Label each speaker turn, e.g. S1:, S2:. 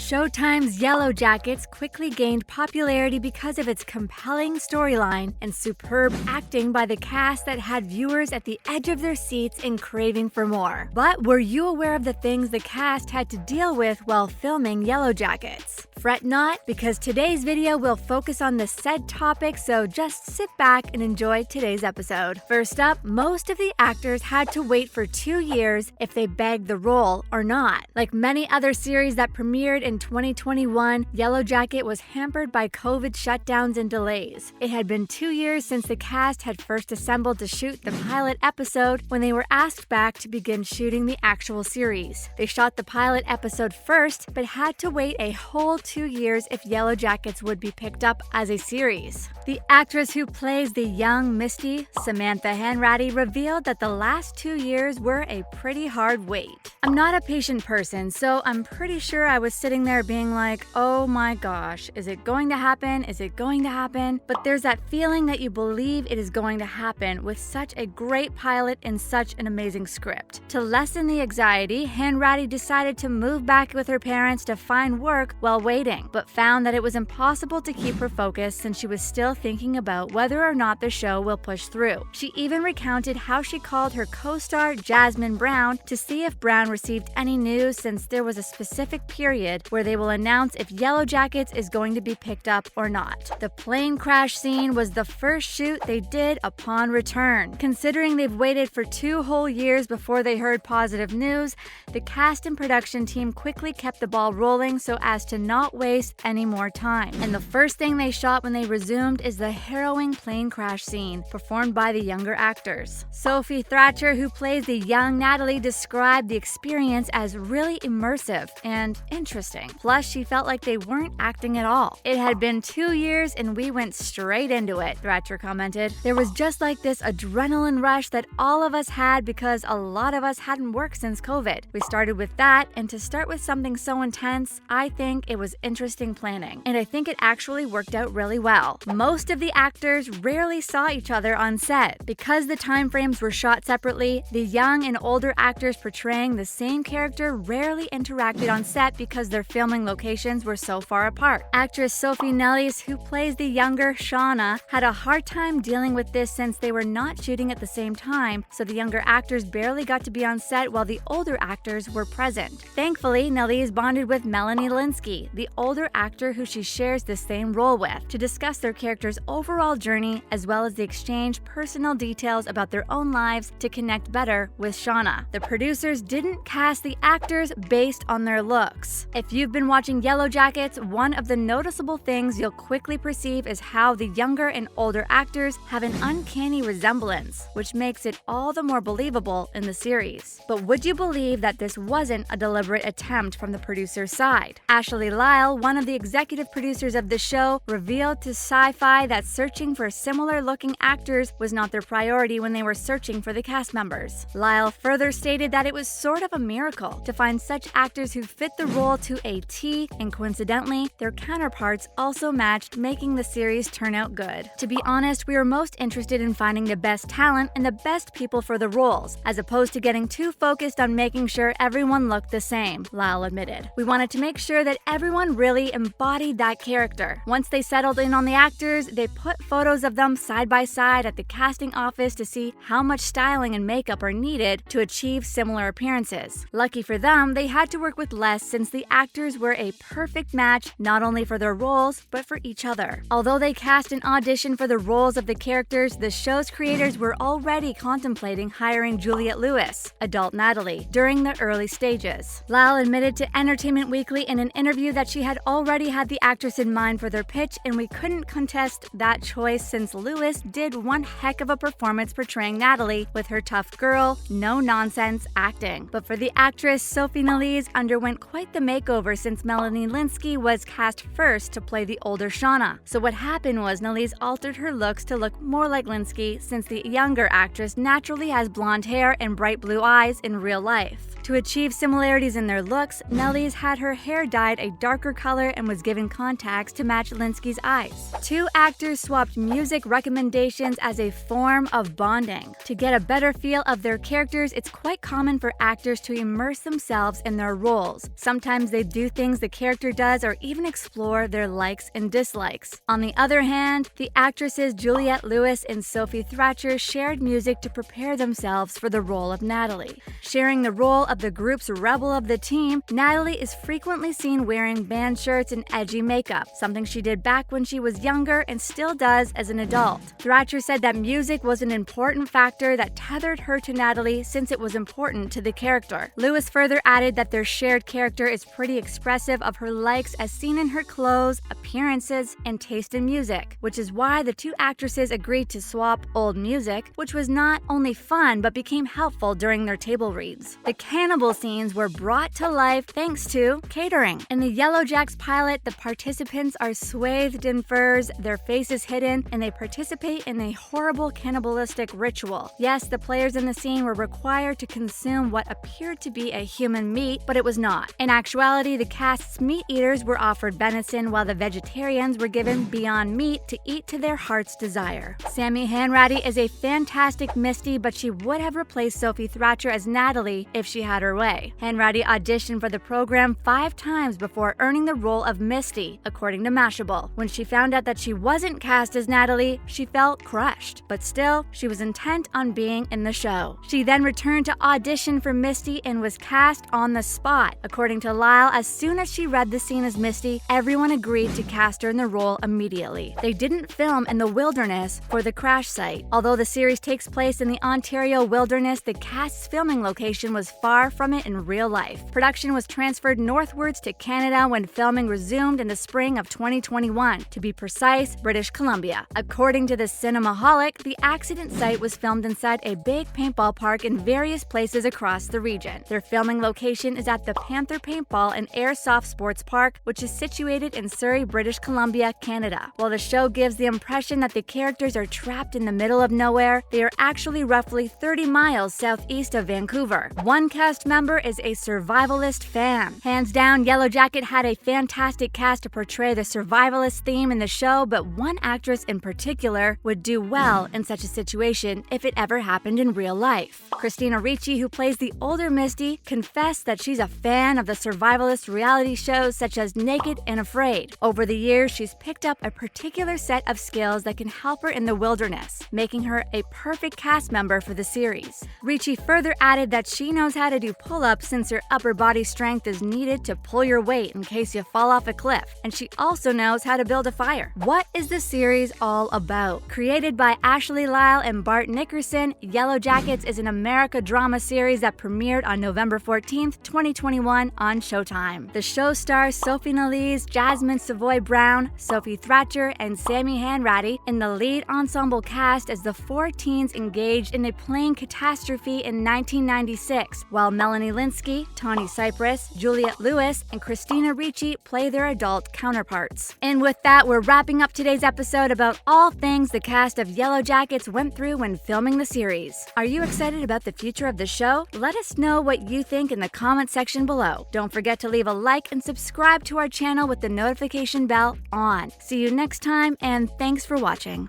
S1: Showtime's Yellowjackets quickly gained popularity because of its compelling storyline and superb acting by the cast that had viewers at the edge of their seats and craving for more. But were you aware of the things the cast had to deal with while filming Yellowjackets? Fret not, because today's video will focus on the said topic, so just sit back and enjoy today's episode. First up, most of the actors had to wait for 2 years if they bagged the role or not. Like many other series that premiered in 2021, Yellowjacket was hampered by COVID shutdowns and delays. It had been 2 years since the cast had first assembled to shoot the pilot episode when they were asked back to begin shooting the actual series. They shot the pilot episode first, but had to wait a whole 2 years if Yellowjackets would be picked up as a series. The actress who plays the young Misty, Samantha Hanratty, revealed that the last 2 years were a pretty hard wait. I'm not a patient person, so I'm pretty sure I was sitting there being like, oh my gosh, is it going to happen? Is it going to happen? But there's that feeling that you believe it is going to happen with such a great pilot and such an amazing script. To lessen the anxiety, Hanratty decided to move back with her parents to find work while waiting, but found that it was impossible to keep her focus since she was still thinking about whether or not the show will push through. She even recounted how she called her co-star Jasmin Brown to see if Brown received any news, since there was a specific period where they will announce if Yellowjackets is going to be picked up or not. The plane crash scene was the first shoot they did upon return. Considering they've waited for 2 whole years before they heard positive news, the cast and production team quickly kept the ball rolling so as to not waste any more time. And the first thing they shot when they resumed is the harrowing plane crash scene, performed by the younger actors. Sophie Thacher, who plays the young Natalie, described the experience as really immersive and interesting. Plus, she felt like they weren't acting at all. It had been 2 years and we went straight into it, Thacher commented. There was just like this adrenaline rush that all of us had because a lot of us hadn't worked since COVID. We started with that, and to start with something so intense, I think it was interesting planning. And I think it actually worked out really well. Most of the actors rarely saw each other on set. Because the time frames were shot separately, the young and older actors portraying the same character rarely interacted on set because their filming locations were so far apart. Actress Sophie Nellis, who plays the younger Shauna, had a hard time dealing with this since they were not shooting at the same time, so the younger actors barely got to be on set while the older actors were present. Thankfully, Nellis bonded with Melanie Linsky, the older actor who she shares the same role with, to discuss their character's overall journey as well as the exchange personal details about their own lives to connect better with Shauna. The producers didn't cast the actors based on their looks. If you've been watching Yellowjackets, one of the noticeable things you'll quickly perceive is how the younger and older actors have an uncanny resemblance, which makes it all the more believable in the series. But would you believe that this wasn't a deliberate attempt from the producer's side? Ashley Lyle, one of the executive producers of the show, revealed to Sci-Fi that searching for similar-looking actors was not their priority when they were searching for the cast members. Lyle further stated that it was sort of a miracle to find such actors who fit the role to a T, and coincidentally, their counterparts also matched, making the series turn out good. To be honest, we were most interested in finding the best talent and the best people for the roles, as opposed to getting too focused on making sure everyone looked the same, Lyle admitted. We wanted to make sure that everyone really embodied that character. Once they settled in on the actors, they put photos of them side by side at the casting office to see how much styling and makeup are needed to achieve similar appearances. Lucky for them, they had to work with less since the actors were a perfect match not only for their roles, but for each other. Although they cast an audition for the roles of the characters, the show's creators were already contemplating hiring Juliette Lewis, adult Natalie, during the early stages. Lyle admitted to Entertainment Weekly in an interview that she had already had the actress in mind for their pitch, and we couldn't contest that choice since Lewis did one heck of a performance portraying Natalie with her tough girl, no-nonsense acting. But for the actress, Sophie Nellis underwent quite the makeover since Melanie Linsky was cast first to play the older Shauna. So what happened was Nellis altered her looks to look more like Linsky, since the younger actress naturally has blonde hair and bright blue eyes in real life. To achieve similarities in their looks, Nellis had her hair dyed a darker darker color and was given contacts to match Linsky's eyes. Two actors swapped music recommendations as a form of bonding. To get a better feel of their characters, it's quite common for actors to immerse themselves in their roles. Sometimes they do things the character does or even explore their likes and dislikes. On the other hand, the actresses Juliette Lewis and Sophie Thrasher shared music to prepare themselves for the role of Natalie. Sharing the role of the group's rebel of the team, Natalie is frequently seen wearing band shirts and edgy makeup, something she did back when she was younger and still does as an adult. Thrasher said that music was an important factor that tethered her to Natalie since it was important to the character. Lewis further added that their shared character is pretty expressive of her likes as seen in her clothes, appearances, and taste in music, which is why the two actresses agreed to swap old music, which was not only fun but became helpful during their table reads. The cannibal scenes were brought to life thanks to catering. In the Yellowjackets pilot, the participants are swathed in furs, their faces hidden, and they participate in a horrible cannibalistic ritual. Yes, the players in the scene were required to consume what appeared to be a human meat, but it was not. In actuality, the cast's meat eaters were offered venison while the vegetarians were given Beyond Meat to eat to their heart's desire. Sammy Hanratty is a fantastic Misty, but she would have replaced Sophie Thrasher as Natalie if she had her way. Hanratty auditioned for the program 5 times before earning the role of Misty, according to Mashable. When she found out that she wasn't cast as Natalie, she felt crushed, but still, she was intent on being in the show. She then returned to audition for Misty and was cast on the spot. According to Lyle, as soon as she read the scene as Misty, everyone agreed to cast her in the role immediately. They didn't film in the wilderness for the crash site. Although the series takes place in the Ontario wilderness, the cast's filming location was far from it in real life. Production was transferred northwards to Canada when filming resumed in the spring of 2021, to be precise, British Columbia. According to the Cinemaholic, the accident site was filmed inside a big paintball park in various places across the region. Their filming location is at the Panther Paintball and Airsoft Sports Park, which is situated in Surrey, British Columbia, Canada. While the show gives the impression that the characters are trapped in the middle of nowhere, they are actually roughly 30 miles southeast of Vancouver. One cast member is a survivalist fan. Hands down, Yellowjacket had a fantastic cast to portray the survivalist theme in the show, but one actress in particular would do well in such a situation if it ever happened in real life. Christina Ricci, who plays the older Misty, confessed that she's a fan of the survivalist reality shows such as Naked and Afraid. Over the years, she's picked up a particular set of skills that can help her in the wilderness, making her a perfect cast member for the series. Ricci further added that she knows how to do pull-ups since her upper body strength is needed to pull your weight in case you fall off a cliff, and she also knows how to build a fire. What is the series all about? Created by Ashley Lyle and Bart Nickerson, Yellowjackets is an America drama series that premiered on November 14th, 2021 on Showtime. The show stars Sophie Nalise, Jasmin Savoy Brown, Sophie Thrasher, and Sammy Hanratty in the lead ensemble cast as the 4 teens engaged in a plane catastrophe in 1996, while Melanie Linsky, Tawny Cypress, Juliette Lewis, and Christina Ricci play their adult counterparts. And with that, we're wrapping up today's episode about all things the cast of Yellowjackets went through when filming the series. Are you excited about the future of the show? Let us know what you think in the comment section below. Don't forget to leave a like and subscribe to our channel with the notification bell on. See you next time, and thanks for watching.